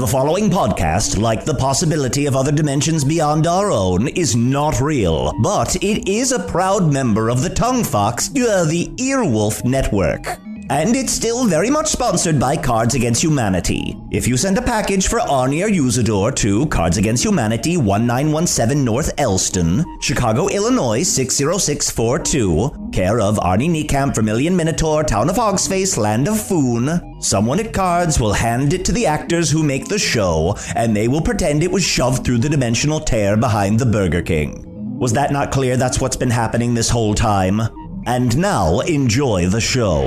The following podcast, like the possibility of other dimensions beyond our own, is not real, but it is a proud member of the the Earwolf Network. And it's still very much sponsored by Cards Against Humanity. If you send a package for Arnie or Usidore to Cards Against Humanity, 1917 North Elston, Chicago, Illinois, 60642, care of Arnie Niekamp, Vermilion Minotaur, Town of Hogsface, Land of Foon, someone at Cards will hand it to the actors who make the show, and they will pretend it was shoved through the dimensional tear behind the Burger King. Was that not clear? That's what's been happening this whole time. And now, enjoy the show.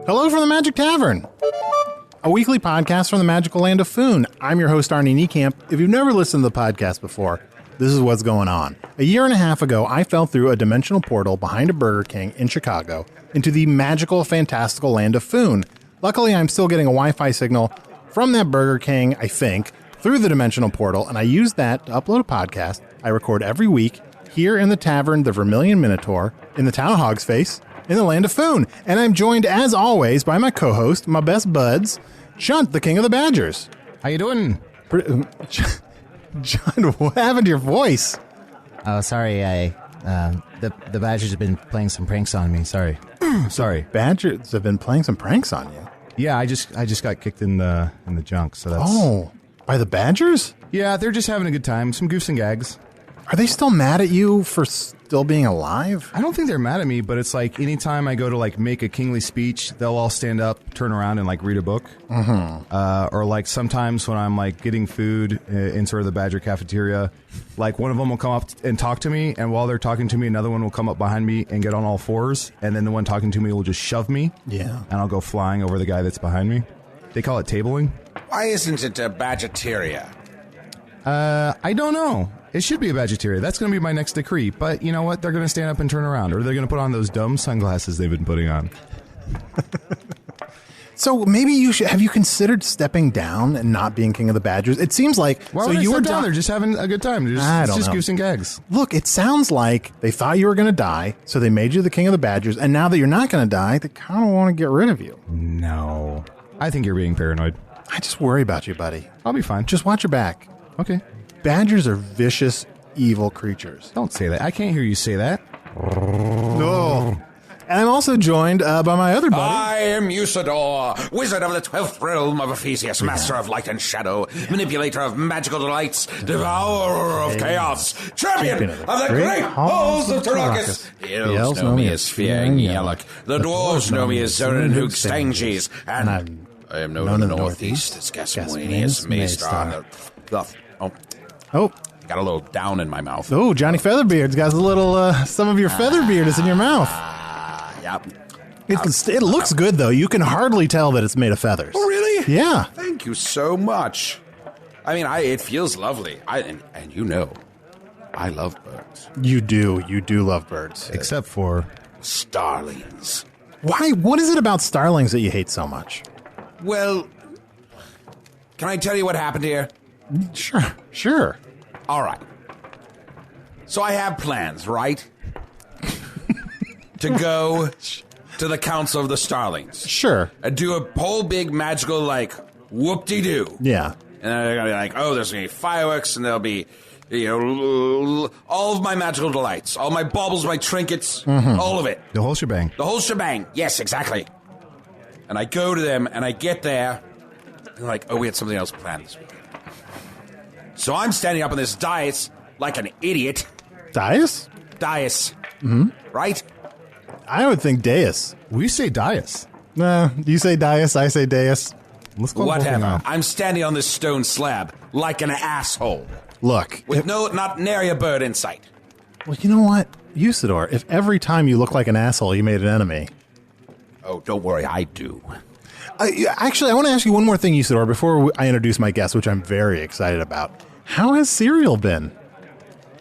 Hello from the Magic Tavern, a weekly podcast from the magical land of Foon. I'm your host, Arnie Niekamp. If you've never listened to the podcast before, this is what's going on. A year and a half ago, I fell through a dimensional portal behind a Burger King in Chicago into the magical, fantastical land of Foon. Luckily, I'm still getting a Wi-Fi signal from that Burger King, I think, through the dimensional portal, and I use that to upload a podcast I record every week here in the Tavern, the Vermilion Minotaur, in the town of Hogsface, in the land of Foon. And I'm joined, as always, by my co-host, my best buds, Chunt, the king of the Badgers. How you doing? John, what happened to your voice? Oh, sorry. The Badgers have been playing some pranks on me. Sorry. Badgers have been playing some pranks on you. Yeah, I just got kicked in the junk. So that's. Oh, by the Badgers? Yeah, they're just having a good time. Some goofs and gags. Are they still mad at you for still being alive? I don't think they're mad at me, but it's like anytime I go to like make a kingly speech, they'll all stand up, turn around, and like read a book. Mm-hmm. Or like sometimes when I'm like getting food in sort of the Badger cafeteria, like one of them will come up and talk to me, and while they're talking to me, another one will come up behind me and get on all fours, and then the one talking to me will just shove me. Yeah. And I'll go flying over the guy that's behind me. They call it tabling. Why isn't it a Badgeteria? I don't know. It should be a Badgeteria. That's going to be my next decree. But you know what? They're going to stand up and turn around, or they're going to put on those dumb sunglasses they've been putting on. So maybe you should. Have you considered stepping down and not being king of the Badgers? It seems like Why would you I were step down. They're just having a good time. It's just goofs and gags. Look, it sounds like they thought you were going to die, so they made you the king of the Badgers, and now that you're not going to die, they kind of want to get rid of you. No, I think you're being paranoid. I just worry about you, buddy. I'll be fine. Just watch your back. Okay. Badgers are vicious, evil creatures. Don't say that. I can't hear you say that. No. And I'm also joined by my other buddy. I am Usidore, wizard of the 12th realm of Ephesius, master of light and shadow, manipulator of magical delights, devourer of chaos, champion of the great halls of Tarakas. The elves know me as Fiang Yalak, the dwarves know me as Zonin Hook Stangies, and I am known in the northeast as Gaswanius Maestar. Oh. Got a little down in my mouth. Oh, Johnny Featherbeard's got a little, some of your featherbeard is in your mouth. Yep. It looks good, though. You can hardly tell that it's made of feathers. Oh, really? Yeah. Thank you so much. I mean, it feels lovely. And you know, I love birds. You do. You do love birds. Except for Starlings. Why? What is it about starlings that you hate so much? Well, can I tell you what happened here? Sure. All right. So I have plans, right? To go to the Council of the Starlings. Sure. And do a whole big magical, like, whoop-de-doo. Yeah. And they're going to be like, oh, there's going to be fireworks, and there'll be, all of my magical delights. All my baubles, my trinkets, all of it. the whole shebang. The whole shebang. Yes, exactly. And I go to them, and I get there, and they're like, oh, we had something else planned this week. So I'm standing up on this dais like an idiot. Dais? Dais. Mm-hmm. Right? I would think dais. We say dais. Nah, you say dais, I say dais. Let's call Whatever. I'm standing on this stone slab like an asshole. Look. With not nary a bird in sight. Well, you know what? Usidore, if every time you look like an asshole, you made an enemy. Oh, don't worry, I do. Actually, I want to ask you one more thing, Usidore, before I introduce my guest, which I'm very excited about. How has cereal been?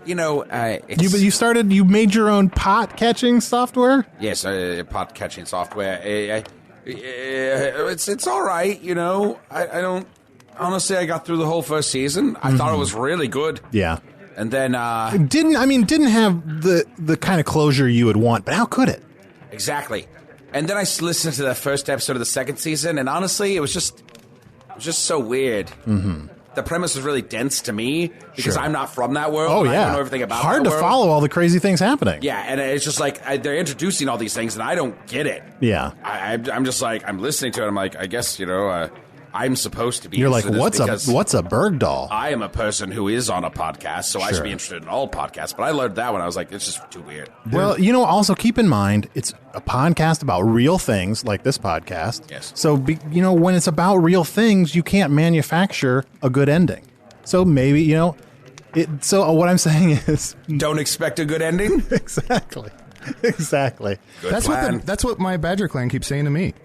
You made your own pot catching software? Yes, pot catching software. It's all right, I don't... Honestly, I got through the whole first season. I thought it was really good. Yeah. And then... didn't have the kind of closure you would want, but how could it? Exactly. And then I listened to the first episode of the second season, and honestly, it was just so weird. Mm-hmm. The premise was really dense to me because I'm not from that world. Oh, yeah. I don't know everything about Hard to world. follow all the crazy things happening. Yeah, and it's just like they're introducing all these things, and I don't get it. Yeah. I'm just like, I'm listening to it. I'm like, I guess, I'm supposed to be. You're like, what's a Bergdahl? I am a person who is on a podcast, so I should be interested in all podcasts. But I learned that when I was like, it's just too weird. Well, also keep in mind, it's a podcast about real things like this podcast. Yes. So, when it's about real things, you can't manufacture a good ending. So maybe, so what I'm saying is... Don't expect a good ending? Exactly. Good plan. That's what my Badger clan keeps saying to me.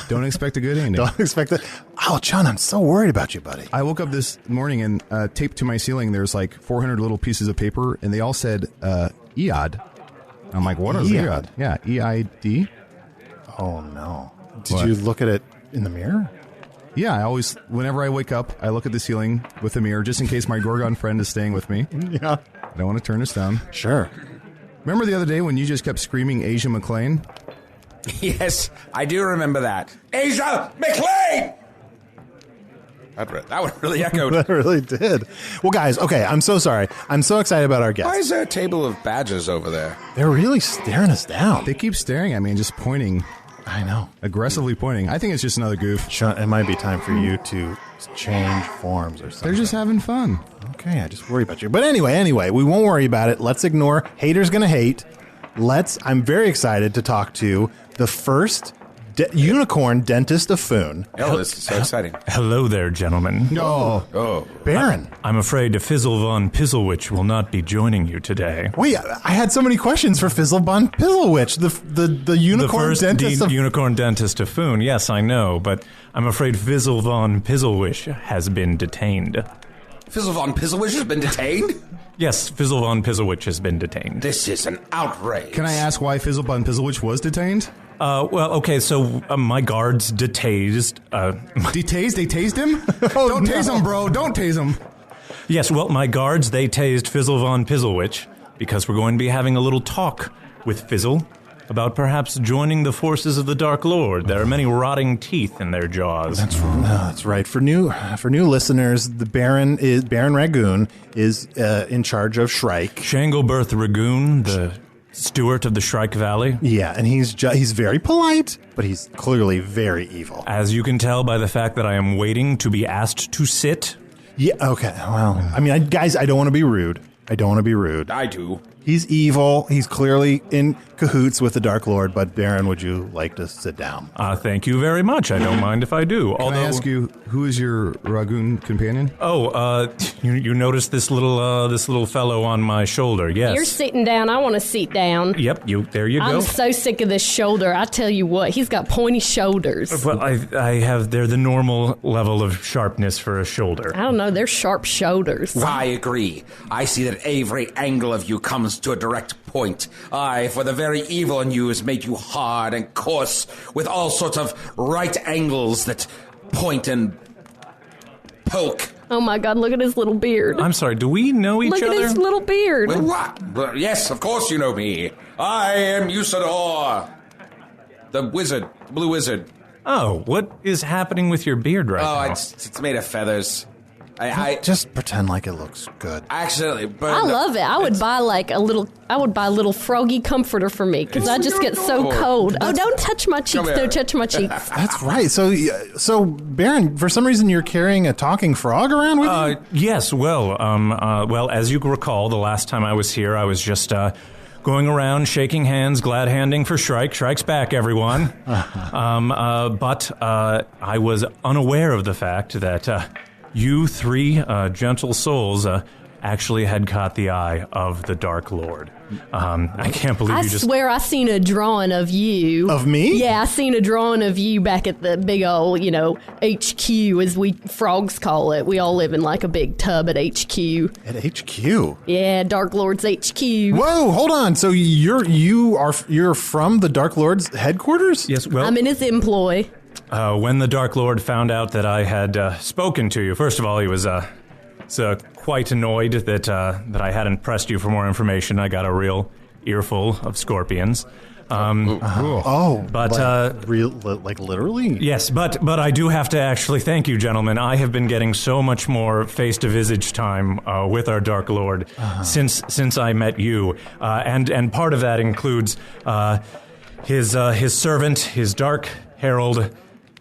Don't expect a good ending. Don't expect it. Oh, Chunt, I'm so worried about you, buddy. I woke up this morning and taped to my ceiling, there's like 400 little pieces of paper, and they all said EOD. I'm like, what is EOD? Yeah, EID. Oh, no. Did you look at it in the mirror? Yeah, whenever I wake up, I look at the ceiling with the mirror, just in case my Gorgon friend is staying with me. Yeah. I don't want to turn us down. Sure. Remember the other day when you just kept screaming Asia McLean? Yes, I do remember that. Asia McLean! That one really echoed. That really did. Well, guys, okay, I'm so sorry. I'm so excited about our guests. Why is there a table of badgers over there? They're really staring us down. They keep staring at me and just pointing. I know. Aggressively pointing. I think it's just another goof. Chunt, it might be time for you to change forms or something. They're just having fun. Okay, I just worry about you. But anyway, we won't worry about it. Let's ignore haters gonna hate. I'm very excited to talk to the first unicorn dentist of Foon. Oh, this is so exciting. Hello there, gentlemen. No. Oh. Baron. I'm afraid Fizzle von Pizzlewitch will not be joining you today. Wait, I had so many questions for Fizzle von Pizzlewitch, the unicorn dentist of... unicorn dentist of Foon. Yes, I know, but I'm afraid Fizzle von Pizzlewitch has been detained. Fizzle von Pizzlewitch has been detained? Yes, Fizzle von Pizzlewitch has been detained. This is an outrage. Can I ask why Fizzle von Pizzlewitch was detained? Well, okay, so my guards detased... Detased? They tased him? Don't tase him, bro. Don't tase him. Yes, well, my guards, they tased Fizzle von Pizzlewitch because we're going to be having a little talk with Fizzle about perhaps joining the forces of the Dark Lord. There are many rotting teeth in their jaws. That's right. For new listeners, the Baron Ragoon is in charge of Shrike. Shangoberth Ragoon, the steward of the Shrike Valley. Yeah, and he's very polite, but he's clearly very evil. As you can tell by the fact that I am waiting to be asked to sit. Yeah, okay. Well, I mean, guys, I don't want to be rude. I do. He's evil. He's clearly in cahoots with the Dark Lord, but Baron, would you like to sit down? Thank you very much. I don't mind if I do. Can I ask you, who is your Ragoon companion? Oh, you noticed this little fellow on my shoulder, yes. You're sitting down. I want to sit down. Yep, there you go. I'm so sick of this shoulder. I tell you what, he's got pointy shoulders. Well, they're the normal level of sharpness for a shoulder. I don't know, they're sharp shoulders. I agree. I see that every angle of you comes to a direct point. For the very evil in you has made you hard and coarse, with all sorts of right angles that point and poke. Oh my God, look at his little beard. I'm sorry, do we know each other? Look at his little beard. Well, what? Yes, of course you know me. I am Usidore, the wizard, the blue wizard. Oh, what is happening with your beard right now? Oh, it's made of feathers. I just pretend like it looks good. Accidentally, but I love it. I would buy a little froggy comforter for me because I just get so cold. Oh, don't touch my cheeks. Don't touch my cheeks. That's right. So Baron, for some reason you're carrying a talking frog around with you? Yes. Well, as you recall, the last time I was here, I was just going around shaking hands, glad-handing for Shrike. Shrike's back, everyone. But I was unaware of the fact that you three gentle souls actually had caught the eye of the Dark Lord. I can't believe you just... I swear I seen a drawing of you. Of me? Yeah, I seen a drawing of you back at the big old, HQ, as we frogs call it. We all live in like a big tub at HQ. At HQ? Yeah, Dark Lord's HQ. Whoa, hold on. So you're from the Dark Lord's headquarters? Yes, well... I'm in his employ. When the Dark Lord found out that I had spoken to you, first of all, he was quite annoyed that I hadn't pressed you for more information. I got a real earful of scorpions. But like literally? Yes, but I do have to actually thank you, gentlemen. I have been getting so much more face-to-visage time with our Dark Lord since I met you, and part of that includes his servant, his Dark Herald.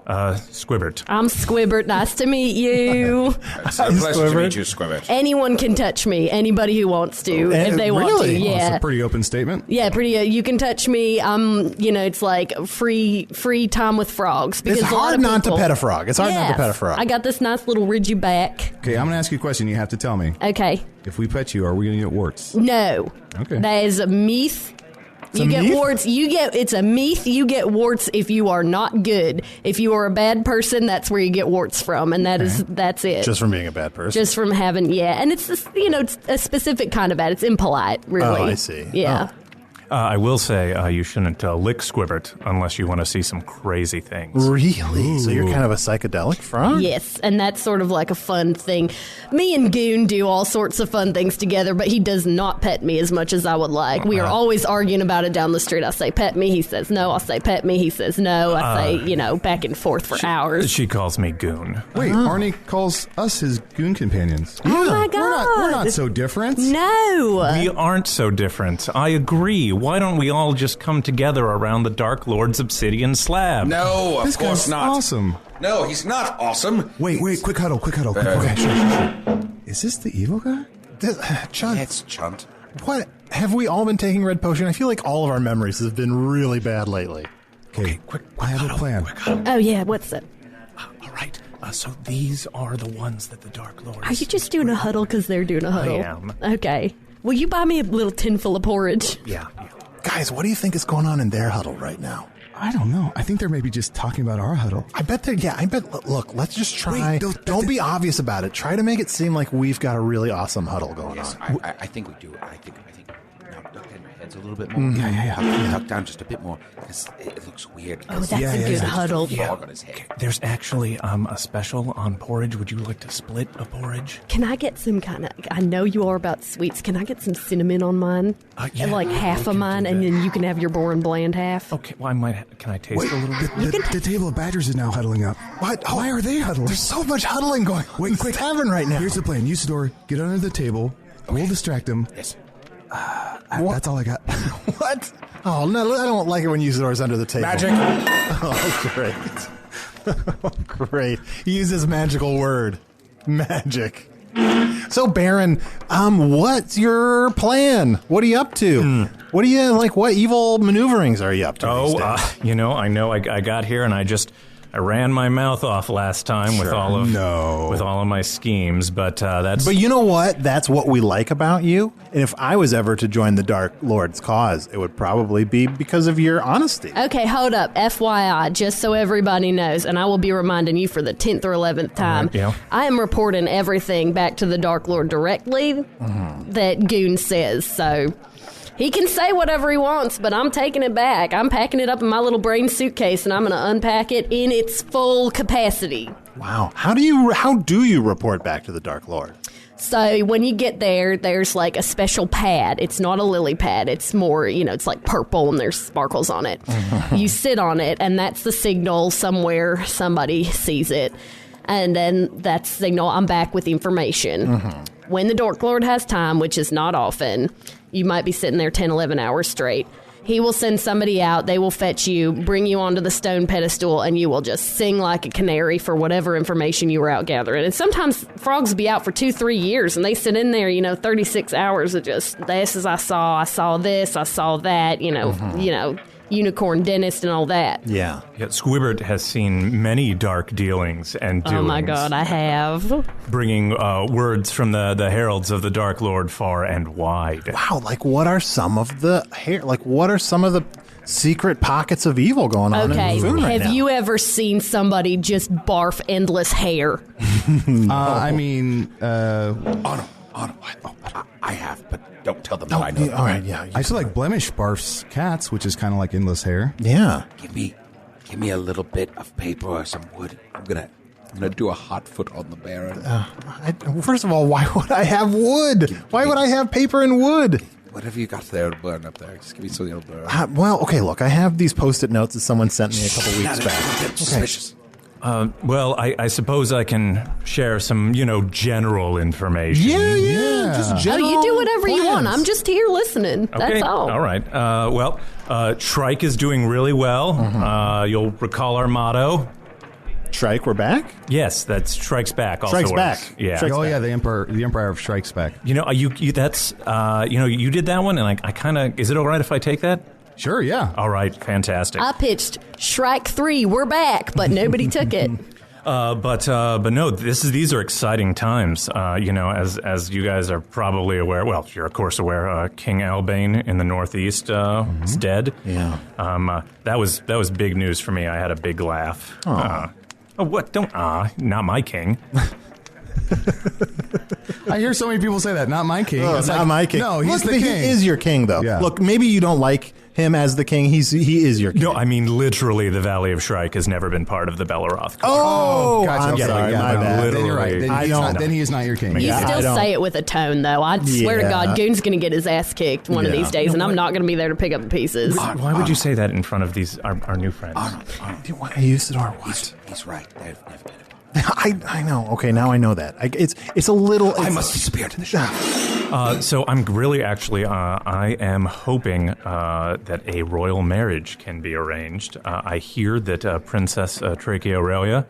Squibbert. I'm Squibbert. Nice to meet you. It's a pleasure to meet you, Squibbert. Anyone can touch me. Anybody who wants to, if they want to. Yeah, that's a pretty open statement. Yeah, pretty. You can touch me. It's like free time with frogs. Because it's hard not to pet a frog. It's hard not to pet a frog. I got this nice little ridgy back. Okay, I'm going to ask you a question. You have to tell me. Okay. If we pet you, are we going to get warts? No. Okay. That is a myth. You get warts. It's a myth. You get warts if you are not good. If you are a bad person, that's where you get warts from, and that's it. Just from being a bad person. Just from having, and it's this, it's a specific kind of bad. It's impolite, really. Oh, I see. Yeah. Oh. I will say you shouldn't lick Squibbert unless you want to see some crazy things. Really? Ooh. So you're kind of a psychedelic frog? Yes, and that's sort of like a fun thing. Me and Goon do all sorts of fun things together, but he does not pet me as much as I would like. We are always arguing about it down the street. I say, pet me. He says, no. I say, pet me. He says, no. I say, back and forth for hours. She calls me Goon. Wait, Arnie calls us his goon companions. Oh, my God. We're not so different. No. We aren't so different. I agree. Why don't we all just come together around the Dark Lord's obsidian slab? No, of course not. Awesome. No, he's not awesome. Wait, quick huddle. Okay, sure. Is this the evil guy? Chunt. It's Chunt. What? Have we all been taking red potion? I feel like all of our memories have been really bad lately. Okay, quick. I have a plan. Oh, yeah, what's that? All right. So these are the ones that the Dark Lord... Are you just doing a huddle because they're doing a huddle? I am. Okay. Will you buy me a little tin full of porridge? Yeah. Guys, what do you think is going on in their huddle right now? I don't know. I think they're maybe just talking about our huddle. I bet. Look, let's just try. Wait, don't be obvious about it. Try to make it seem like we've got a really awesome huddle going on. I think we do. I think. Now, duck down your heads a little bit more. Yeah. Duck down just a bit more because it looks weird. Oh, that's a good huddle. Frog on his head. There's actually a special on porridge. Would you like to split a porridge? Can I get some kind of... I know you are about sweets. Can I get some cinnamon on mine? Yeah. Like half of mine, and then you can have your boring bland half. Okay, well, can I taste a little bit? The table of badgers is now huddling up. What? Oh, why are they huddling? There's so much huddling going on. Wait, quick. Tavern right now. Here's the plan. Usidore, get under the table. Okay. We'll distract them. Yes. That's all I got. What? Oh, no, I don't like it when Usidore's under the table. Magic. Oh, great. Oh, great. He used his magical word. Magic. So, Baron, what's your plan? What are you up to? What are you, what evil maneuverings are you up to? I know I got here and I ran my mouth off last time with all of my schemes, but that's... But you know what? That's what we like about you. And if I was ever to join the Dark Lord's cause, it would probably be because of your honesty. Okay, hold up. FYI, just so everybody knows, and I will be reminding you for the 10th or 11th time, I am reporting everything back to the Dark Lord directly that Goon says, so... He can say whatever he wants, but I'm taking it back. I'm packing it up in my little brain suitcase, and I'm going to unpack it in its full capacity. Wow. How do you report back to the Dark Lord? So when you get there, there's like a special pad. It's not a lily pad. It's more, it's like purple and there's sparkles on it. You sit on it, and that's the signal somewhere somebody sees it. And then that's the signal I'm back with information. When the Dark Lord has time, which is not often, you might be sitting there 10, 11 hours straight. He will send somebody out. They will fetch you, bring you onto the stone pedestal, and you will just sing like a canary for whatever information you were out gathering. And sometimes frogs will be out for 2-3 years, and they sit in there, 36 hours of just, this is I saw this, I saw that, unicorn dentist and all that. Yeah. Yet Squibbert has seen many dark dealings and doings. Oh my God, I have. Bringing words from the heralds of the Dark Lord far and wide. Wow, what are some of the secret pockets of evil going on Okay, in Foon right have now? you ever seen somebody just barf endless hair? I mean, Oh, I have, but don't tell them that I know. All right, yeah. I feel like Blemish barfs cats, which is kind of like endless hair. Yeah. Give me a little bit of paper or some wood. I'm gonna do a hot foot on the Baron. First of all, why would I have wood? Why would I have paper and wood? Whatever you got there to burn up there, just give me something to burn. Well, okay, look, I have these Post-it notes that someone sent me a couple weeks back. Suspicious. Well, I suppose I can share some, Yeah. general information. Just general you do whatever you want. plans. I'm just here listening. Okay. That's all. All right. Shrike is doing really well. You'll recall our motto. Shrike, we're back? Yes, that's Strikes Back. Also Strikes works. Back. Yeah. Strikes Yeah, the Empire of Strikes Back. You did that one, and I kind of. Is it all right if I take that? Sure, yeah. All right, fantastic. I pitched Shrike 3, we're back, but nobody took it. But no, these are exciting times. As you guys are probably aware. Well, you're of course aware. King Albane in the Northeast is dead. Yeah. That was big news for me. I had a big laugh. What? Don't not my king. I hear so many people say that. Not my king. Oh, It's not like, my king. No, he's Look, the king. He is your king, though. Yeah. Look, maybe you don't like him as the king. He is your king. No, I mean literally, the Valley of Shrike has never been part of the Bellaroth. Oh, gotcha. I'm Okay, sorry. yeah, My no, bad. Then you're right. I don't- Then he is not your king. You I still don't- say it with a tone, though. I swear to Yeah. God, Goon's going to get his ass kicked one of Yeah. these days, and I'm not going to be there to pick up the pieces. Why would you say that in front of these our new friends? Usidore, what? He's right. They've never been. I know. Okay, now I know that. It's a little. I must disappear to the shop. So I'm really actually, I am hoping that a royal marriage can be arranged. I hear that Princess Tricia Aurelia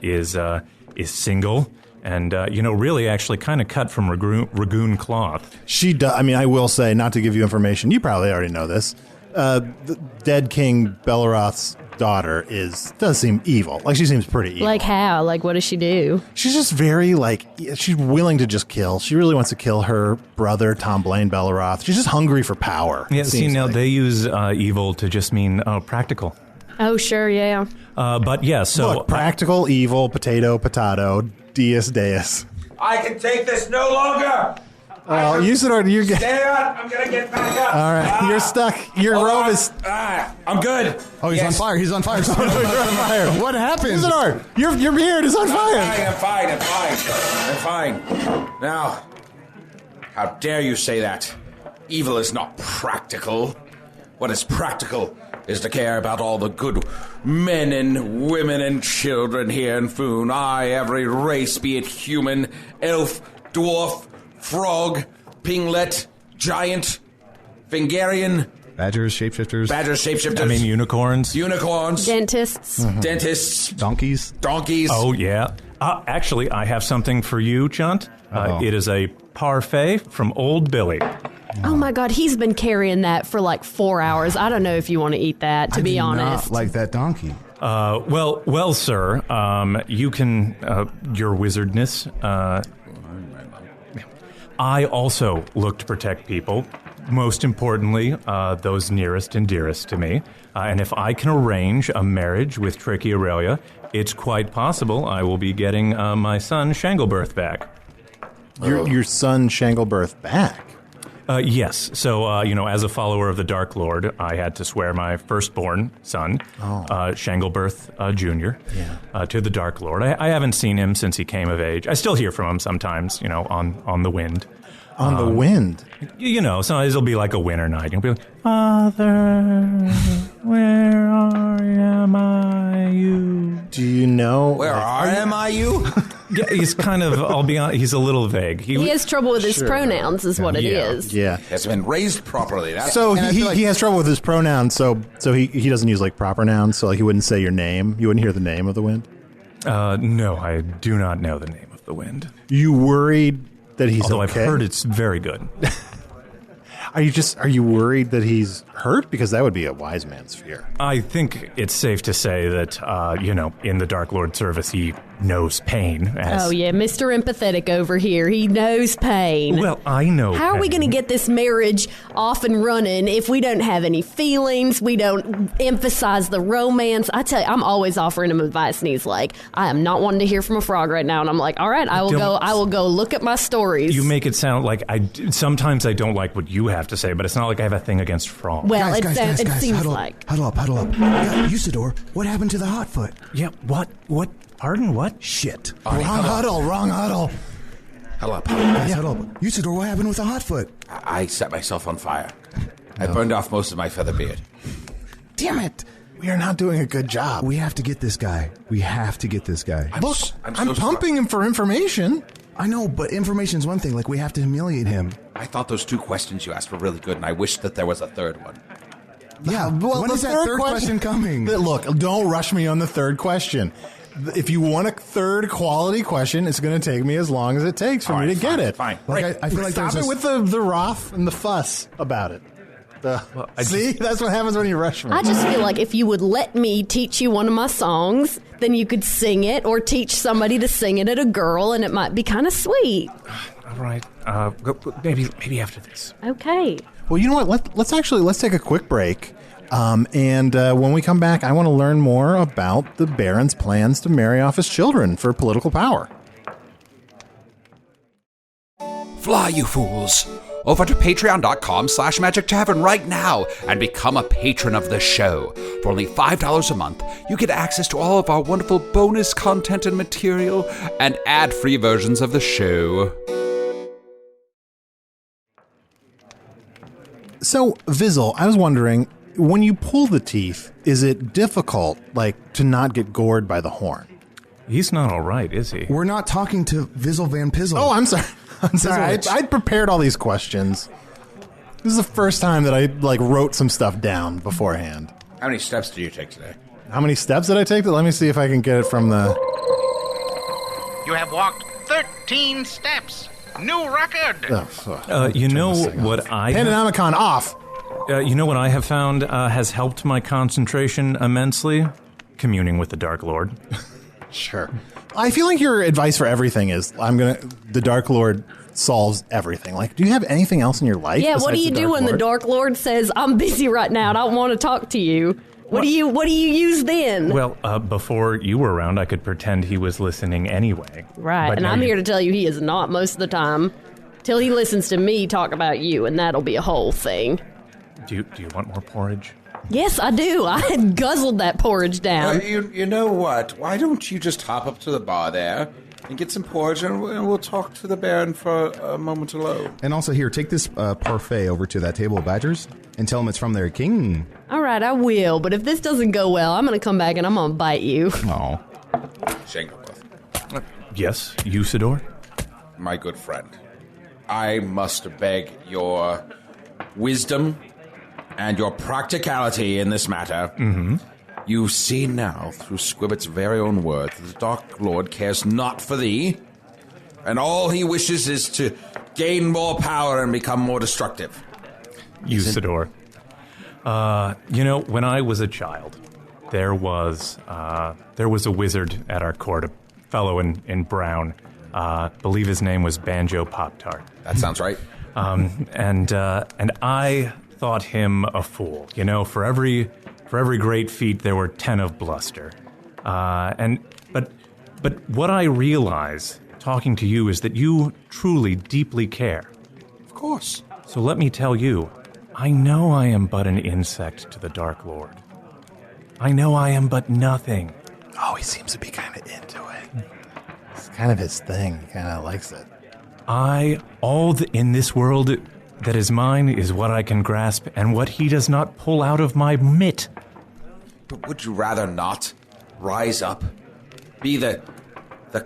is single and, really actually kind of cut from Ragoon cloth. She does. I mean, I will say, not to give you information, you probably already know this. The dead King Bellaroth's daughter does seem evil. Like, she seems pretty evil. Like how? Like, what does she do? She's just very, she's willing to just kill. She really wants to kill her brother, Tom Blaine Bellaroth. She's just hungry for power. Yeah, it see, seems now like. they use evil to just mean practical. Oh, sure, yeah. But yeah, so... Look, practical, evil, potato, Dies Deus. I can take this no longer. Usidore, you're good. Stay on. I'm gonna get back up. All right, you're stuck. Your robe is... I'm good. Oh, he's on fire. He's on fire. You're on fire. What happened? Usidore, your beard is on fire. I'm fine. Now, how dare you say that? Evil is not practical. What is practical is to care about all the good men and women and children here in Foon. Every race, be it human, elf, dwarf, frog, pinglet, giant, Fingarian, Badgers, shapeshifters. I mean, unicorns. Dentists. Dentists, donkeys. Oh, yeah. Actually, I have something for you, Chunt. It is a parfait from Old Billy. Oh, my God, he's been carrying that for like 4 hours. I don't know if you want to eat that, to be honest. Not like that donkey. Well, sir, you can, your wizardness, I also look to protect people, most importantly, those nearest and dearest to me. And if I can arrange a marriage with Tricia Aurelia, it's quite possible I will be getting my son Shanglebirth back. Your son Shanglebirth back? Yes. So, as a follower of the Dark Lord, I had to swear my firstborn son, Shanglebirth Jr., to the Dark Lord. I haven't seen him since he came of age. I still hear from him sometimes, on the wind. On the wind? Sometimes it'll be like a winter night. You'll be like, Father, where am I, you? Do you know? Where am I, you? Yeah, he's kind of, I'll be honest, he's a little vague. He has trouble with his pronouns, is what it is. Yeah. Has been raised properly. So he has trouble with his pronouns, so he doesn't use proper nouns, so he wouldn't say your name. You wouldn't hear the name of the wind? No, I do not know the name of the wind. You worried that he's Although okay? I've heard it's very good. Are you worried that he's hurt? Because that would be a wise man's fear. I think it's safe to say that, in the Dark Lord service, he knows pain. Oh, yeah, Mr. Empathetic over here. He knows pain. Well, I know How pain. are we going to get this marriage off and running if we don't have any feelings, we don't emphasize the romance? I tell you, I'm always offering him advice, and he's like, I am not wanting to hear from a frog right now. And I'm like, all right, I will go look at my stories. You make it sound like sometimes I don't like what you have to say, but it's not like I have a thing against frogs. Well, it seems huddle like. Huddle up. Yeah, Usidore, what happened to the hot foot? Yeah, what? Pardon, what? Shit. Wrong huddle. Huddle up. Guys, huddle up. Usidore, what happened with the hot foot? I set myself on fire. I burned off most of my feather beard. Damn it. We are not doing a good job. We have to get this guy. I'm pumping him for information. I know, but information's one thing. Like, we have to humiliate him. I thought those 2 questions you asked were really good, and I wish that there was a third one. Yeah, when is that third question coming? Look, don't rush me on the third question. If you want a third quality question, it's going to take me as long as it takes for me to get it. Fine. Like, I feel like Stop it with the wrath and the fuss about it. See, that's what happens when you rush me. I just feel like if you would let me teach you one of my songs, then you could sing it or teach somebody to sing it at a girl, and it might be kind of sweet. All right. Maybe after this. Okay. Well, you know what? Let's take a quick break. And when we come back, I want to learn more about the Baron's plans to marry off his children for political power. Fly, you fools! Over to patreon.com/Magic Tavern right now and become a patron of the show. For only $5 a month, you get access to all of our wonderful bonus content and material and ad-free versions of the show. So, Vizzle, I was wondering, when you pull the teeth, is it difficult, to not get gored by the horn? He's not all right, is he? We're not talking to Vizzle Van Pizzle. Oh, I'm sorry. I'd prepared all these questions. This is the first time that I wrote some stuff down beforehand. How many steps did you take today? How many steps did I take? Let me see if I can get it from the... You have walked 13 steps. New record. You know what I... Pandenomicon off. You know what I have found has helped my concentration immensely? Communing with the Dark Lord. Sure. I feel like your advice for everything is the Dark Lord solves everything. Do you have anything else in your life? Yeah, what do you do when the Dark Lord says, I'm busy right now and I don't want to talk to you? What do you use then? Well, before you were around, I could pretend he was listening anyway. Right, but and I'm here to tell you he is not most of the time. Till he listens to me talk about you, and that'll be a whole thing. Do you want more porridge? Yes, I do. I had guzzled that porridge down. You know what? Why don't you just hop up to the bar there and get some porridge, and we'll talk to the Baron for a moment alone. And also here, take this parfait over to that table of badgers and tell them it's from their king. All right, I will. But if this doesn't go well, I'm going to come back and I'm going to bite you. Oh. Shanklebooth. Yes, Usidore? My good friend, I must beg your wisdom and your practicality in this matter. Mm-hmm. You see now, through Squibbert's very own words, that the Dark Lord cares not for thee, and all he wishes is to gain more power and become more destructive. Usidore. When I was a child, there was a wizard at our court, a fellow in brown. Believe his name was Banjo Pop-Tart. That sounds right. And I thought him a fool. For every great feat, there were 10 of bluster. But what I realize, talking to you, is that you truly, deeply care. Of course. So let me tell you, I know I am but an insect to the Dark Lord. I know I am but nothing. Oh, he seems to be kind of into it. It's kind of his thing. He kind of likes it. In this world that is mine is what I can grasp, and what he does not pull out of my mitt. But would you rather not rise up, be the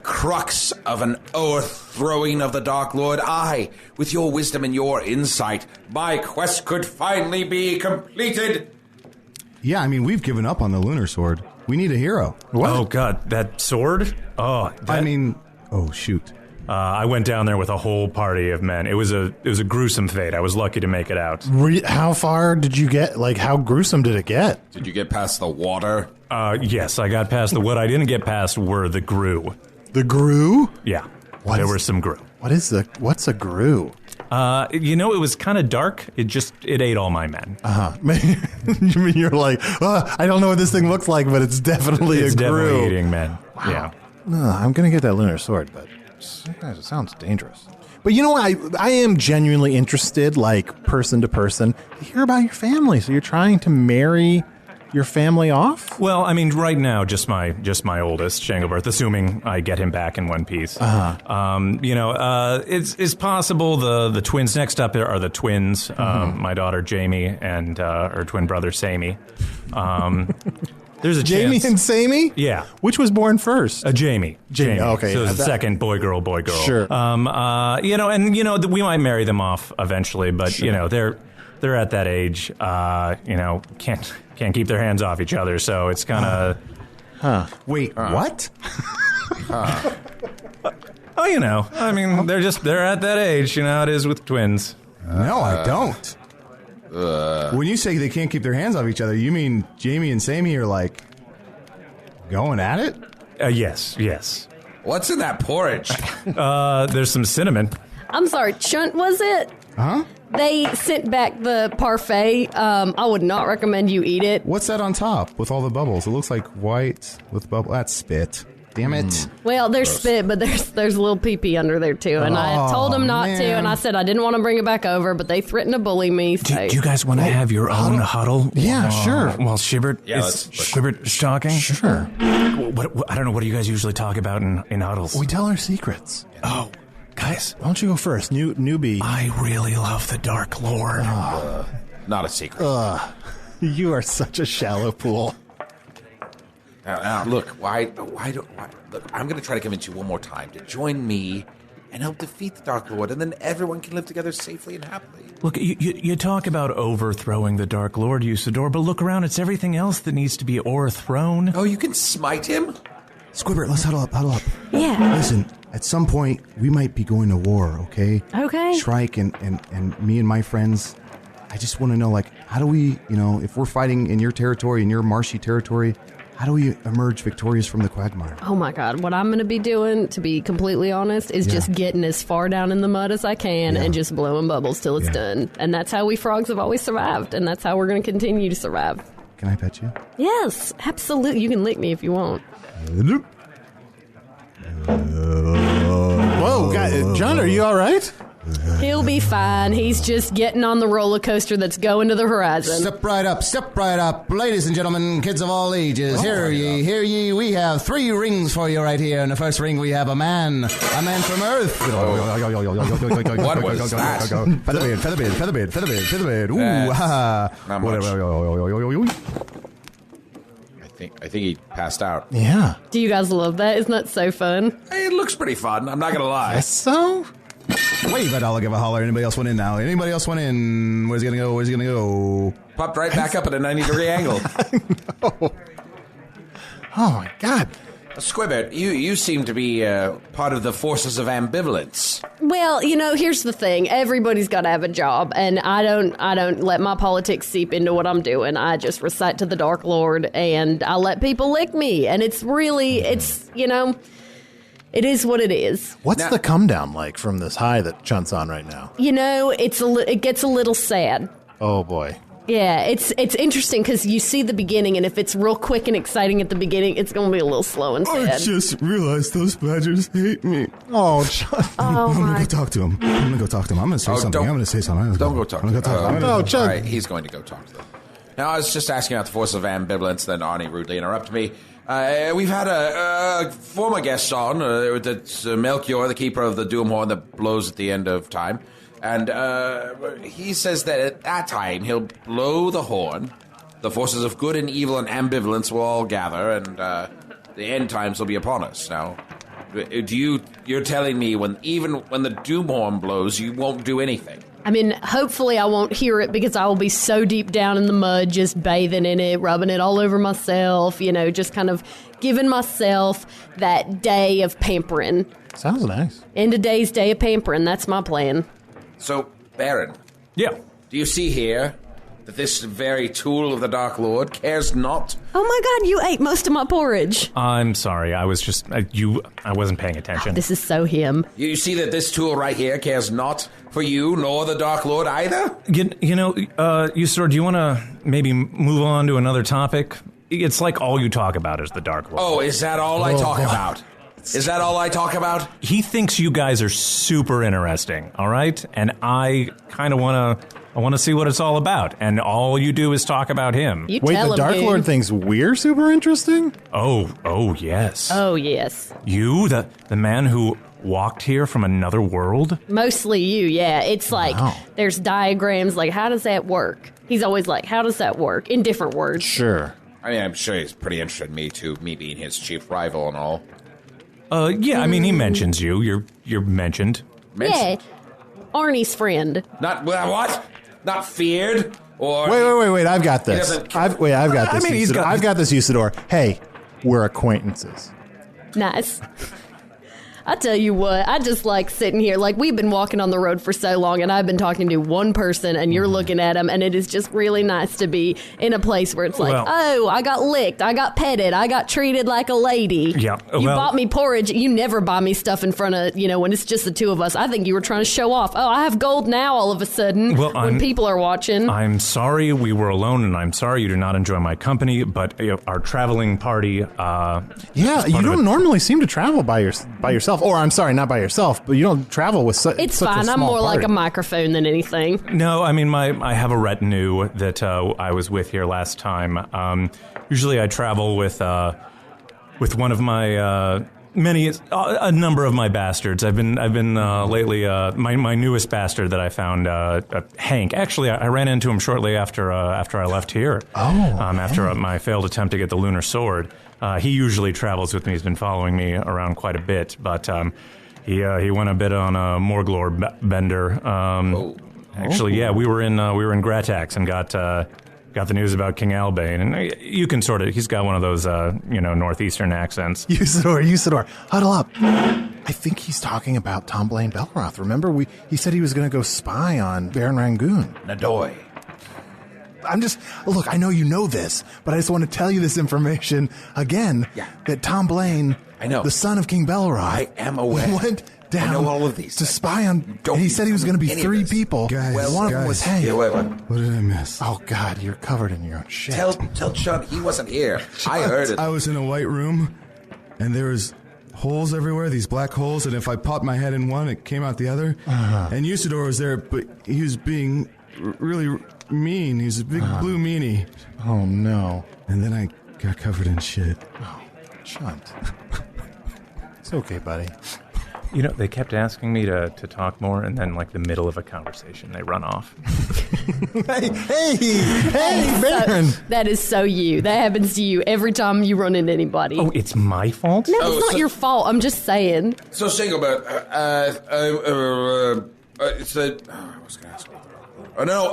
crux of an overthrowing of the Dark Lord? I, with your wisdom and your insight, my quest could finally be completed. Yeah, we've given up on the Lunar Sword. We need a hero. What? Oh, God, that sword? Oh, oh, shoot. I went down there with a whole party of men. It was a gruesome fate. I was lucky to make it out. How far did you get? Like, how gruesome did it get? Did you get past the water? Yes, I got past what I didn't get past were the grue. The grue? Yeah, there was some grue. What's a grue? It was kind of dark. It ate all my men. You mean you're like, I don't know what this thing looks like, but it's definitely a grue. It's definitely eating men. Wow. Yeah. I'm going to get that lunar sword, but it sounds dangerous. But you know what? I am genuinely interested, like person to person, to hear about your family. So you're trying to marry your family off? Well, I mean, right now, just my oldest, Jacover, assuming I get him back in one piece. It's possible the twins next up are the twins, my daughter Jamie and her twin brother Sammy. There's a Jamie chance. and Sammy? Yeah. Which was born first? Jamie. Okay. So the second boy, girl. Sure. We might marry them off eventually, but, sure. They're at that age, can't keep their hands off each other, so it's kind of... Wait, what? They're at that age, it is with twins. No, I don't. When you say they can't keep their hands off each other, you mean Jamie and Sammy are, like, going at it? Yes. What's in that porridge? There's some cinnamon. I'm sorry, Chunt, was it? Huh? They sent back the parfait. I would not recommend you eat it. What's that on top with all the bubbles? It looks like white with bubbles. That's spit. Damn it. Well, there's spit, but there's a little pee-pee under there, too. And I told them not to, and I said I didn't want to bring it back over, but they threatened to bully me. So. Do you guys want to have your own huddle? Yeah, sure. While Squibbert is talking? Sure. I don't know, what do you guys usually talk about in huddles? We tell our secrets. Oh, guys. Why don't you go first, newbie? I really love the Dark Lord. Not a secret. You are such a shallow pool. Look, look, I'm going to try to convince you one more time to join me and help defeat the Dark Lord, and then everyone can live together safely and happily. Look, you talk about overthrowing the Dark Lord, Usidore, but look around, it's everything else that needs to be o'erthrown. Oh, you can smite him? Squibbert, let's huddle up. Yeah. Listen, at some point, we might be going to war, okay? Okay. Shrike and me and my friends, I just want to know, like, how do we, if we're fighting in your territory, in your marshy territory, how do we emerge victorious from the quagmire? Oh, my God. What I'm going to be doing, to be completely honest, is just getting as far down in the mud as I can and just blowing bubbles till it's done. And that's how we frogs have always survived, and that's how we're going to continue to survive. Can I pet you? Yes, absolutely. You can lick me if you want. Whoa, John, are you all right? He'll be fine. He's just getting on the roller coaster that's going to the horizon. Step right up. Ladies and gentlemen, kids of all ages, hear ye. We have 3 rings for you right here. In the first ring, we have a man from Earth. What was that? Featherbed. Ooh, ha. Not much. I think he passed out. Yeah. Do you guys love that? Isn't that so fun? Hey, it looks pretty fun. I'm not going to lie. So? Wave at all, give a holler. Anybody else want in now? Anybody else want in? Where's he gonna go? Popped right back up at a 90-degree angle. Oh my God. Squibbert, you seem to be part of the forces of ambivalence. Well, here's the thing. Everybody's got to have a job, and I don't let my politics seep into what I'm doing. I just recite to the Dark Lord, and I let people lick me. And it's it is what it is. What's the come down like from this high that Chunt's on right now? It gets a little sad. Oh boy. Yeah, it's interesting because you see the beginning, and if it's real quick and exciting at the beginning, it's going to be a little slow and sad. I just realized those badgers hate me. Oh, Chunt. Oh, I'm going to go talk to him. I'm going to say something. Don't go talk to him. No, Chunt. All right, he's going to go talk to them. Now, I was just asking about the force of ambivalence, then Arnie rudely interrupted me. We've had a former guest on, that's Melchior, the keeper of the Doomhorn that blows at the end of time. And he says that at that time, he'll blow the horn, the forces of good and evil and ambivalence will all gather, and the end times will be upon us. Now, you're telling me even when the Doomhorn blows, you won't do anything? I mean, hopefully I won't hear it because I will be so deep down in the mud, just bathing in it, rubbing it all over myself, just kind of giving myself that day of pampering. Sounds nice. End of day's day of pampering. That's my plan. So, Baron. Yeah. Do you see here that this very tool of the Dark Lord cares not? Oh my God, you ate most of my porridge. I'm sorry. I was just I wasn't paying attention. This is so him. You see that this tool right here cares not for you nor the Dark Lord either? Usidore, do you want to maybe move on to another topic? It's like all you talk about is the Dark Lord. Oh, is that all I talk about? Is that all I talk about? He thinks you guys are super interesting, all right? And I kind of want to see what it's all about. And all you do is talk about him. You Wait, tell the him, Dark dude. Lord thinks we're super interesting? Oh, yes. Oh, yes. You, the man who walked here from another world? Mostly you, yeah. It's like, there's diagrams, like, how does that work? He's always like, how does that work? In different words. Sure. I mean, I'm sure he's pretty interested in me, too. Me being his chief rival and all. Yeah, I mean, he mentions you. You're mentioned. Yeah. Arnie's friend. Not, what? Not feared? Or... Wait, I've got this. I've got this. I've got this, Usidore. Hey, we're acquaintances. Nice. I tell you what, I just like sitting here. Like, we've been walking on the road for so long, and I've been talking to one person, and you're looking at him, and it is just really nice to be in a place where it's like, oh, I got licked, I got petted, I got treated like a lady. Yeah. You bought me porridge. You never buy me stuff in front of, when it's just the two of us. I think you were trying to show off. Oh, I have gold now all of a sudden when people are watching. I'm sorry we were alone, and I'm sorry you did not enjoy my company, but our traveling party... yeah, you don't normally seem to travel by yourself. Or, I'm sorry, not by yourself, but you don't travel with such It's such fine. a small I'm more party. like a microphone than anything. No, I mean, I have a retinue that I was with here last time. Usually I travel with one of my... a number of my bastards. I've been lately. My newest bastard that I found, Hank. Actually, I ran into him shortly after I left here. After my failed attempt to get the lunar sword. He usually travels with me. He's been following me around quite a bit, but he went a bit on a Morglor bender. Actually, yeah, we were in Gratax and got the news about King Albane, and you can he's got one of those, northeastern accents. Usidore, huddle up. I think he's talking about Tom Blaine Belroth. Remember, he said he was going to go spy on Baron Ragoon. Nadoy. Look, I know you know this, but I just want to tell you this information again. Yeah. That Tom Blaine, I know, the son of King Belroth, I am aware. Went down I know all of these to spy on. And he said he was going to be 3 people. Guys, one of them was Hank. Yeah, wait. What did I miss? Oh God, you're covered in your own shit. Tell Chunt he wasn't here. I heard it. I was in a white room, and there was holes everywhere, these black holes, and if I popped my head in one, it came out the other. And Usidore was there, but he was being really mean. He's a big blue meanie. Oh no. And then I got covered in shit. Oh, Chunt. It's okay, buddy. They kept asking me to talk more, and then, like, the middle of a conversation, they run off. Hey, Baron! That is so you. That happens to you every time you run into anybody. Oh, it's my fault? No, it's not your fault. I'm just saying. So, Singleberg, it's the... I was going to ask you. Oh, no,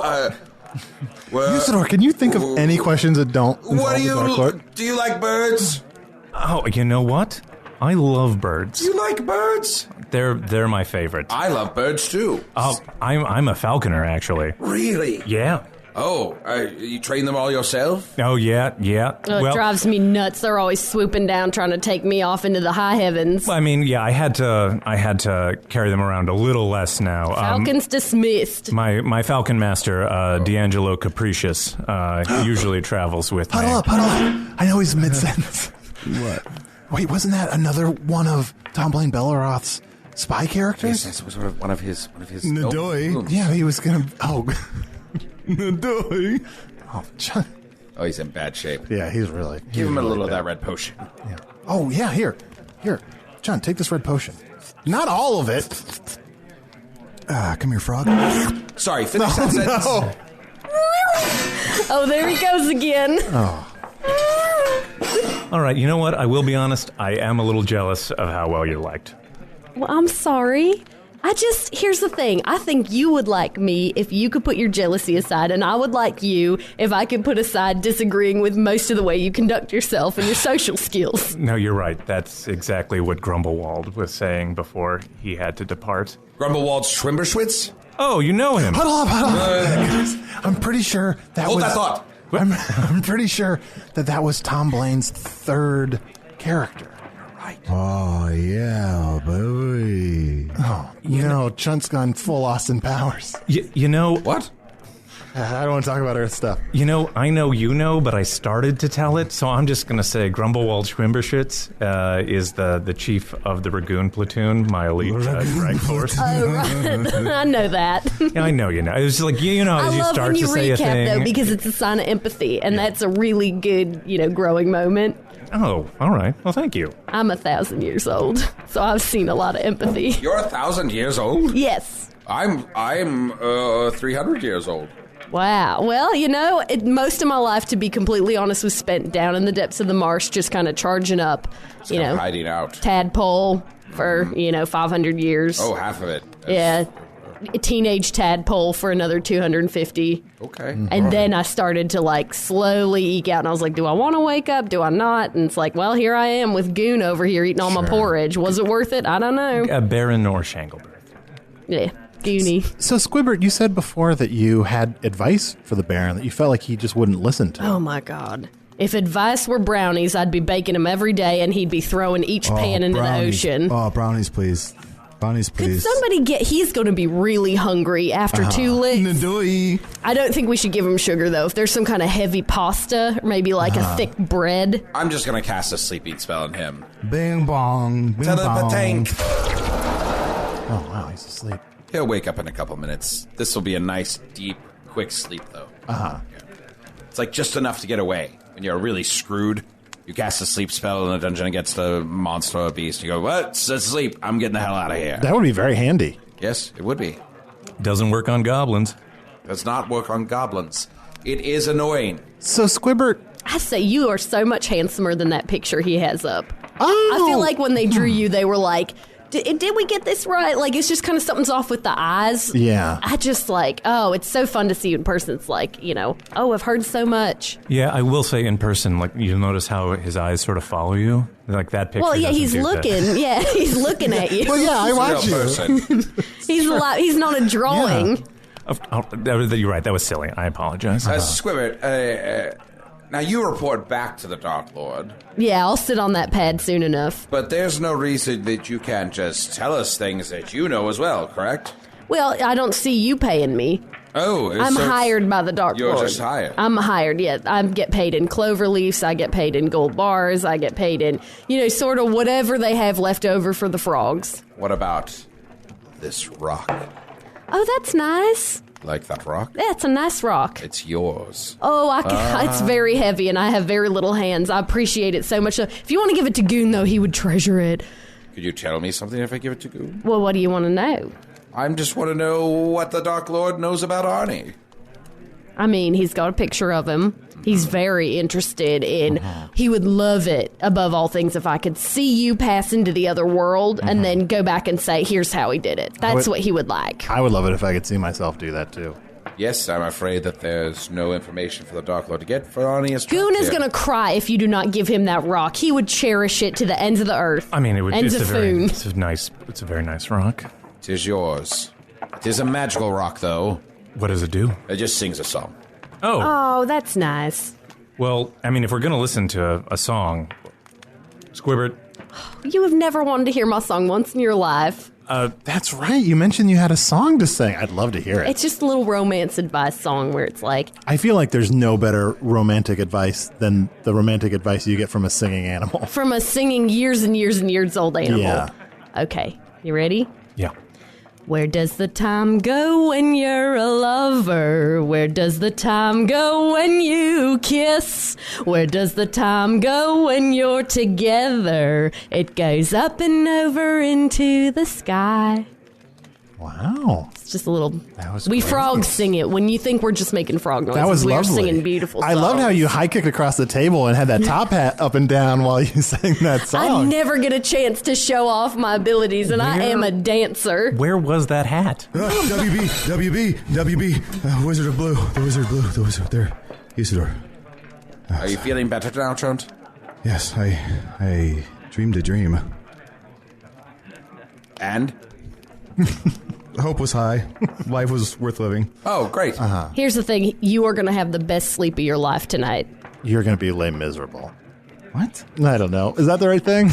well... Usidore, can you think of any questions that don't involve the Dark Lord? Do you like birds? Oh, you know what? I love birds. You like birds? They're my favorite. I love birds, too. Oh, I'm a falconer, actually. Really? Yeah. Oh, you train them all yourself? Oh, yeah. It drives me nuts. They're always swooping down, trying to take me off into the high heavens. I mean, yeah, I had to carry them around a little less now. Falcon's dismissed. My falcon master, D'Angelo Capricious, usually travels with me. Huddle up. I know he's mid-sentence. What? Wait, wasn't that another one of Tom Blaine Belroth's spy characters? Yes, it was one of his... Nadoy. Yeah, he was gonna... Oh. Nadoy. Oh, Chunt. Oh, he's in bad shape. Yeah, he's really... Give him a little of bad. that red potion. Yeah. Oh, yeah, here. Chunt, take this red potion. Not all of it. Come here, frog. Sorry, finish that sentence. No. Oh, there he goes again. Oh. All right, you know what? I will be honest. I am a little jealous of how well you're liked. Well, I'm sorry. Here's the thing. I think you would like me if you could put your jealousy aside, and I would like you if I could put aside disagreeing with most of the way you conduct yourself and your social skills. No, you're right. That's exactly what Grumblewald was saying before he had to depart. Grumblewald Schwimberschwitz? Oh, you know him. Huddle up. I'm pretty sure Hold that thought. I'm pretty sure that was Tom Blaine's third character. Oh, yeah, baby. Oh, Chunt's gone full Austin Powers. You know... What? I don't want to talk about Earth stuff. You know, I know you know, but I started to tell it, so I'm just going to say Grumblewald Schwimberschwitz is the chief of the Ragoon platoon, my elite drag force. Oh, right. I know that. Yeah, I know you know. It was like, you know, as you start to say a thing. I love when you recap, though, because it's a sign of empathy, and that's a really good, growing moment. Oh, all right. Well, thank you. I'm 1,000 years old, so I've seen a lot of empathy. You're 1,000 years old? Yes. I'm 300 years old. Wow. Well, most of my life, to be completely honest, was spent down in the depths of the marsh, just kind of charging up, hiding out. Tadpole for, 500 years. Oh, half of it. Yeah. A teenage tadpole for another 250. Okay. And then I started to slowly eke out, and I was like, do I want to wake up? Do I not? And it's like, well, here I am with Goon over here eating all my porridge. Was it worth it? I don't know. Baron or Shanglebirth. Yeah. Goonie. So, Squibbert, you said before that you had advice for the Baron that you felt like he just wouldn't listen to. Oh, my God. If advice were brownies, I'd be baking them every day, and he'd be throwing each pan into the ocean. Oh, brownies, please. Brownies, please. Could somebody he's going to be really hungry after 2 licks. Nadoi. I don't think we should give him sugar, though. If there's some kind of heavy pasta, or maybe a thick bread. I'm just going to cast a sleeping spell on him. Bing bong. Bing Telepatank. Oh, wow, he's asleep. He'll wake up in a couple minutes. This will be a nice, deep, quick sleep, though. Uh-huh. Yeah. It's like just enough to get away. When you're really screwed, you cast a sleep spell in the dungeon against the monster or beast. You go, what? It's asleep. I'm getting the hell out of here. That would be very handy. Yes, it would be. Doesn't work on goblins. Does not work on goblins. It is annoying. So, Squibbert... I say you are so much handsomer than that picture he has up. Oh! I feel like when they drew you, they were like... Did we get this right? It's just kind of something's off with the eyes. Yeah. I just it's so fun to see you in person. It's I've heard so much. Yeah, I will say in person, you'll notice how his eyes sort of follow you. Like that picture. Well, yeah, he's looking. That. Yeah, he's looking at you. Well, yeah, I watch you. He's not a drawing. Yeah. You're right. That was silly. I apologize. Squibbert, now you report back to the Dark Lord. Yeah, I'll sit on that pad soon enough. But there's no reason that you can't just tell us things that you know as well, correct? Well, I don't see you paying me. Oh, I'm hired by the Dark Lord. You're just hired. I'm hired, yeah. I get paid in clover leaves. I get paid in gold bars. I get paid in, sort of whatever they have left over for the frogs. What about this rock? Oh, that's nice. Like that rock? Yeah, it's a nice rock. It's yours. Oh, it's very heavy, and I have very little hands. I appreciate it so much. If you want to give it to Goon, though, he would treasure it. Could you tell me something if I give it to Goon? Well, what do you want to know? I just want to know what the Dark Lord knows about Arnie. I mean, he's got a picture of him. He's very interested in... He would love it, above all things, if I could see you pass into the other world and then go back and say, here's how he did it. That's what he would like. I would love it if I could see myself do that, too. Yes, I'm afraid that there's no information for the Dark Lord to get for Arnie. Goon is going to cry if you do not give him that rock. He would cherish it to the ends of the earth. I mean, it would. Ends It's of a very, Foon. it's a very nice rock. It is yours. It is a magical rock, though. What does it do? It just sings a song. Oh, that's nice. Well, I mean, if we're going to listen to a song, Squibbert. You have never wanted to hear my song once in your life. That's right. You mentioned you had a song to sing. I'd love to hear it. It's just a little romance advice song where it's like... I feel like there's no better romantic advice than the romantic advice you get from a singing animal. From a singing years and years and years old animal. Yeah. Okay, you ready? Yeah. Where does the time go when you're a lover? Where does the time go when you kiss? Where does the time go when you're together? It goes up and over into the sky. Wow. It's just a little... That was we great. frogs sing it. When you think we're just making frog noises, That was we're lovely. singing beautiful songs. I loved how you high kicked across the table and had that top hat up and down while you sang that song. I never get a chance to show off my abilities, and I am a dancer. Where was that hat? WB, Wizard of Blue, the Wizard there, Usidore. Are you feeling better now, Chunt? Yes, I dreamed a dream. And? Hope was high. Life was worth living. Oh, great. Here's the thing. You are going to have the best sleep of your life tonight. You're going to be lame miserable. What? I don't know. Is that the right thing?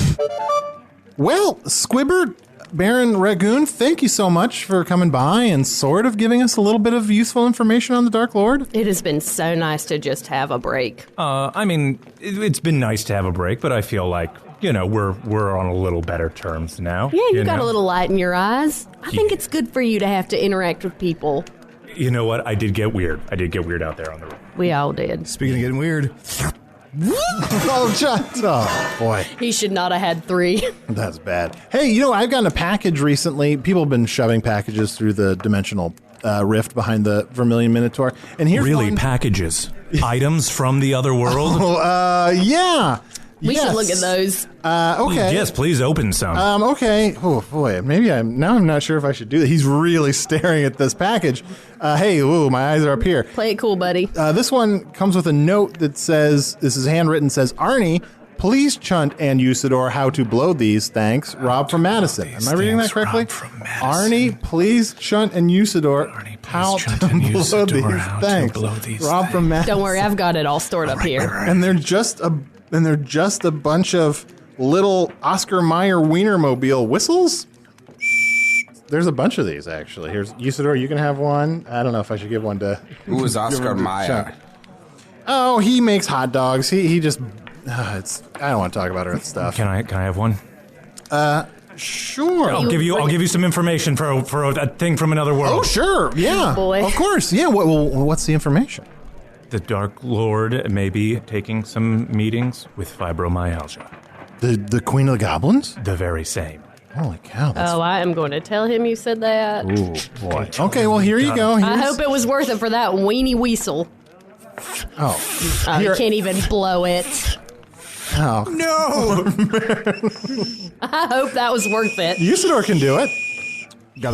Well, Squibbert, Baron Ragoon, thank you so much for coming by and sort of giving us a little bit of useful information on the Dark Lord. It has been so nice to just have a break. I mean, it's been nice to have a break, but I feel like, we're on a little better terms now. Yeah, you got a little light in your eyes. I think it's good for you to have to interact with people. You know what? I did get weird. out there on the road. We all did. Speaking of getting weird. Oh, Chunt. Oh, boy. He should not have had 3. That's bad. Hey, I've gotten a package recently. People have been shoving packages through the dimensional rift behind the Vermilion Minotaur. And here's really one. Packages? Items from the other world? Yeah. We should look at those. Okay. Yes, please open some. Okay. Oh, boy. Maybe I'm not sure if I should do that. He's really staring at this package. Hey, my eyes are up here. Play it cool, buddy. This one comes with a note that says, this is handwritten, says, Arnie, please Chunt and Usidore how to blow these. Thanks. Rob from Madison. Am I reading that correctly? Arnie, please Chunt and Usidore how to blow these. Thanks. Rob from Madison. Don't worry, I've got it all stored up here. And they're just a bunch of little Oscar Mayer Wienermobile whistles. There's a bunch of these, actually. Here's Usidore, you can have one. I don't know if I should give one to... Who is Oscar Mayer? Oh, he makes hot dogs. He just... I don't want to talk about Earth stuff. Can I have one? Sure. I'll give you some information for a thing from another world. Oh, sure. Yeah. Boy. Of course. Yeah. What's the information? The Dark Lord may be taking some meetings with fibromyalgia. The Queen of the Goblins? The very same. Holy cow. Oh, I am going to tell him you said that. Ooh, boy. Okay, well, here you go. I hope it was worth it for that weenie weasel. Oh. You can't even blow it. Oh. No! I hope that was worth it. Usidore can do it. No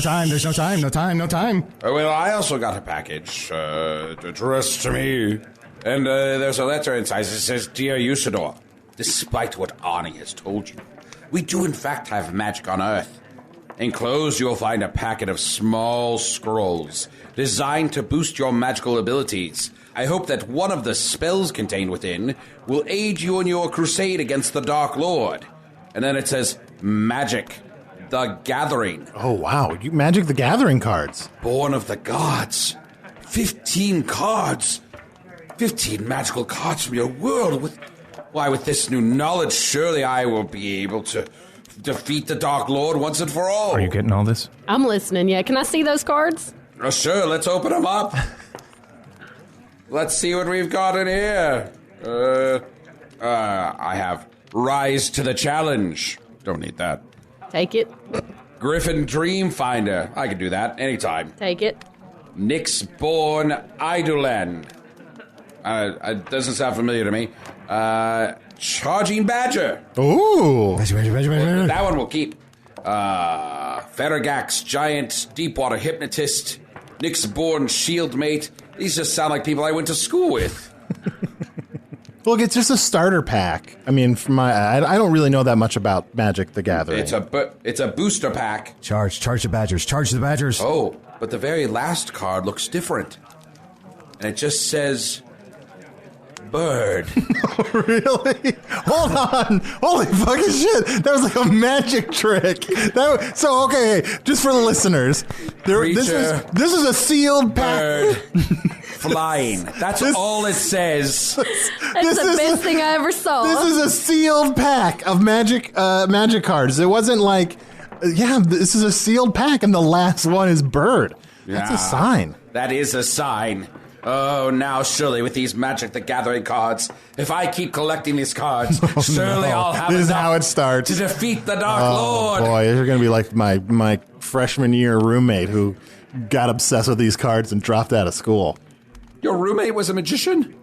time. There's no time. Oh, well, I also got a package addressed to me. And there's a letter inside. It says, Dear Usidore, despite what Arnie has told you, we do in fact have magic on Earth. Enclosed, you'll find a packet of small scrolls designed to boost your magical abilities. I hope that one of the spells contained within will aid you in your crusade against the Dark Lord. And then it says, Magic the Gathering. Oh, wow. You Magic the Gathering cards. Born of the gods. 15 cards. 15 magical cards from your world. With this new knowledge, surely I will be able to defeat the Dark Lord once and for all. Are you getting all this? I'm listening, yeah. Can I see those cards? Sure, let's open them up. Let's see what we've got in here. I have Rise to the Challenge. Don't need that. Take it. Griffin Dreamfinder. I can do that anytime. Take it. Nyx Born Idolen. It doesn't sound familiar to me. Charging Badger. Ooh. That one will keep. Ferrigax Giant Deepwater Hypnotist. Nyx Born Shieldmate. These just sound like people I went to school with. Look, it's just a starter pack. I mean, I don't really know that much about Magic the Gathering. It's a booster pack. Charge the badgers. Oh, but the very last card looks different. And it just says bird. Really? Hold on. Holy fucking shit. That was like a magic trick. Okay, just for the listeners. This is a sealed pack. Bird. Flying. That's all it says. That's the best thing I ever saw. This is a sealed pack of magic cards. It wasn't like, this is a sealed pack, and the last one is bird. That's a sign. That is a sign. Oh, now surely with these Magic the Gathering cards, if I keep collecting these cards, surely I'll have This is enough how it starts. to defeat the Dark Lord. Oh boy, you're gonna be like my freshman year roommate who got obsessed with these cards and dropped out of school. Your roommate was a magician?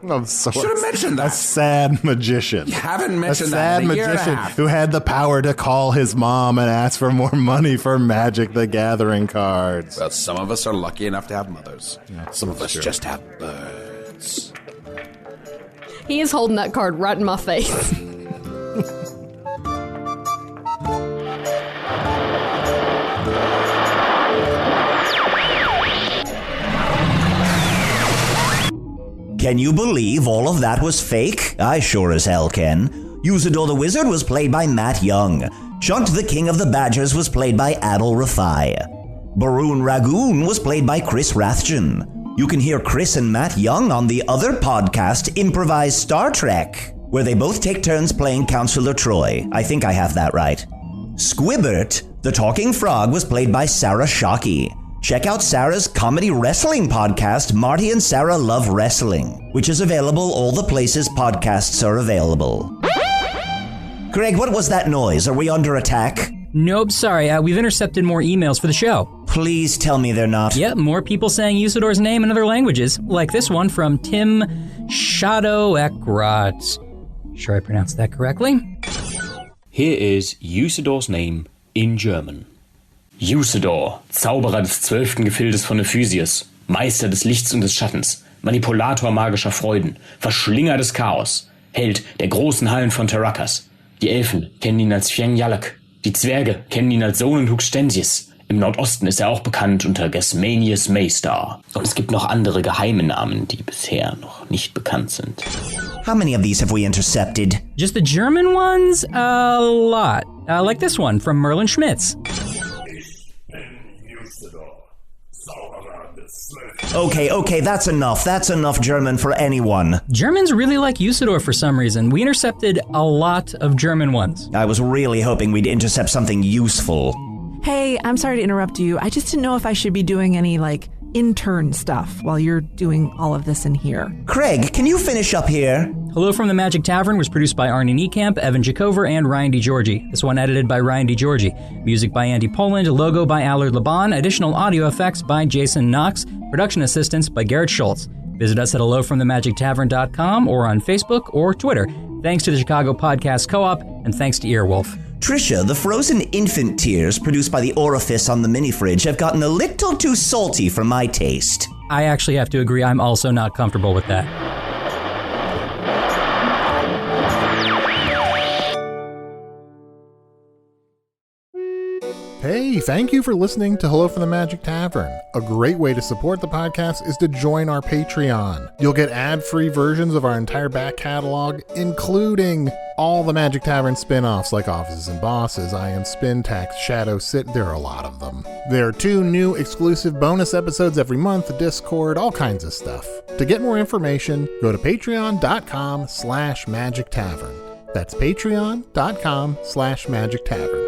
Of sorts. Should have mentioned that. A sad magician. You haven't mentioned a sad that in a year and a magician half. who had the power to call his mom and ask for more money for Magic the Gathering cards. Well, some of us are lucky enough to have mothers. Some of us just have birds. He is holding that card right in my face. Can you believe all of that was fake? I sure as hell can. Usidore the Wizard was played by Matt Young. Chunt the King of the Badgers was played by Adal Rifai. Baroon Ragoon was played by Chris Rathjen. You can hear Chris and Matt Young on the other podcast, Improvised Star Trek, where they both take turns playing Counselor Troy. I think I have that right. Squibbert, the Talking Frog, was played by Sarah Shockey. Check out Sarah's comedy wrestling podcast, Marty and Sarah Love Wrestling, which is available all the places podcasts are available. Greg, what was that noise? Are we under attack? Nope, sorry. We've intercepted more emails for the show. Please tell me they're not. Yep, more people saying Usidore's name in other languages, like this one from Tim Shadow-Ekrot. Sure I pronounced that correctly? Here is Usidore's name in German. Usidore, Zauberer des 12. Gefildes von Ephysius, Meister des Lichts und des Schattens, Manipulator magischer Freuden, Verschlinger des Chaos, Held der großen Hallen von Terrakas. Die Elfen kennen ihn als Fieng Yalak, die Zwerge kennen ihn als Sohn Huxtensius. Im Nordosten ist er auch bekannt unter Gasmanius Maystar. Und es gibt noch andere geheime Namen, die bisher noch nicht bekannt sind. How many of these have we intercepted? Just the German ones? A lot. Like this one from Merlin Schmitz. Okay, that's enough. That's enough German for anyone. Germans really like Usidore for some reason. We intercepted a lot of German ones. I was really hoping we'd intercept something useful. Hey, I'm sorry to interrupt you. I just didn't know if I should be doing any, intern stuff while you're doing all of this in here. Craig, can you finish up here? Hello from the Magic Tavern was produced by Arnie Niekamp, Evan Jacover, and Ryan DiGiorgi. This one edited by Ryan DiGiorgi. Music by Andy Poland, logo by Allard Laban, additional audio effects by Jason Knox, production assistance by Garrett Schultz. Visit us at hellofromthemagictavern.com or on Facebook or Twitter. Thanks to the Chicago Podcast Co-op, and thanks to Earwolf. Tricia, the frozen infant tears produced by the orifice on the mini-fridge have gotten a little too salty for my taste. I actually have to agree, I'm also not comfortable with that. Hey, thank you for listening to Hello from the Magic Tavern. A great way to support the podcast is to join our Patreon. You'll get ad-free versions of our entire back catalog, including all the Magic Tavern spin-offs like Offices and Bosses, I Am Spintax, Shadow Sit. There are a lot of them. There are 2 new exclusive bonus episodes every month, Discord, all kinds of stuff. To get more information, go to patreon.com/Magic Tavern. That's patreon.com/Magic Tavern.